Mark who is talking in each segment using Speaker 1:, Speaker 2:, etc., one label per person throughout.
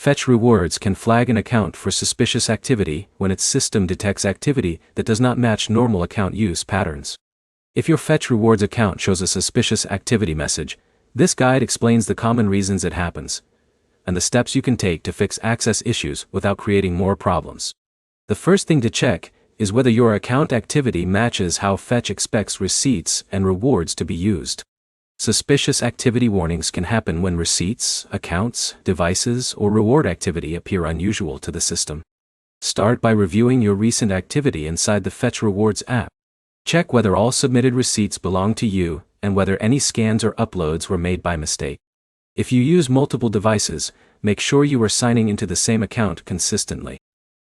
Speaker 1: Fetch Rewards can flag an account for suspicious activity when its system detects activity that does not match normal account use patterns. If your Fetch Rewards account shows a suspicious activity message, this guide explains the common reasons it happens, and the steps you can take to fix access issues without creating more problems. The first thing to check is whether your account activity matches how Fetch expects receipts and rewards to be used. Suspicious activity warnings can happen when receipts, accounts, devices, or reward activity appear unusual to the system. Start by reviewing your recent activity inside the Fetch Rewards app. Check whether all submitted receipts belong to you and whether any scans or uploads were made by mistake. If you use multiple devices, make sure you are signing into the same account consistently.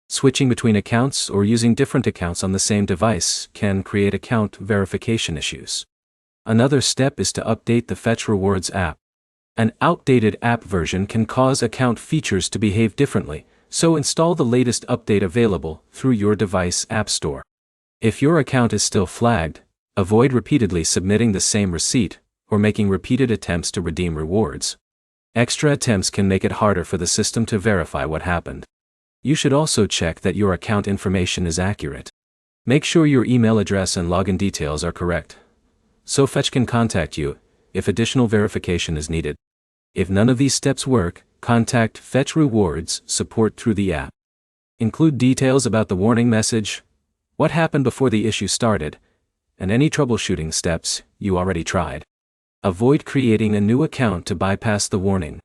Speaker 1: Switching between accounts or using different accounts on the same device can create account verification issues. Another step is to update the Fetch Rewards app. An outdated app version can cause account features to behave differently, so install the latest update available through your device app store. If your account is still flagged, avoid repeatedly submitting the same receipt or making repeated attempts to redeem rewards. Extra attempts can make it harder for the system to verify what happened. You should also check that your account information is accurate. Make sure your email address and login details are correct, so Fetch can contact you if additional verification is needed. If none of these steps work, contact Fetch Rewards support through the app. Include details about the warning message, what happened before the issue started, and any troubleshooting steps you already tried. Avoid creating a new account to bypass the warning.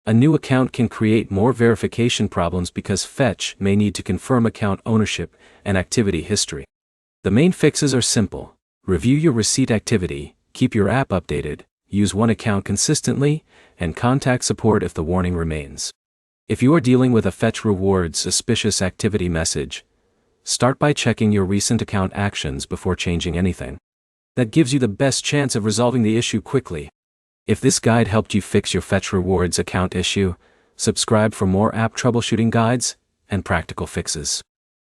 Speaker 1: A new account can create more verification problems because Fetch may need to confirm account ownership and activity history. The main fixes are simple. Review your receipt activity, keep your app updated, use one account consistently, and contact support if the warning remains. If you are dealing with a Fetch Rewards suspicious activity message, start by checking your recent account actions before changing anything. That gives you the best chance of resolving the issue quickly. If this guide helped you fix your Fetch Rewards account issue, subscribe for more app troubleshooting guides and practical fixes.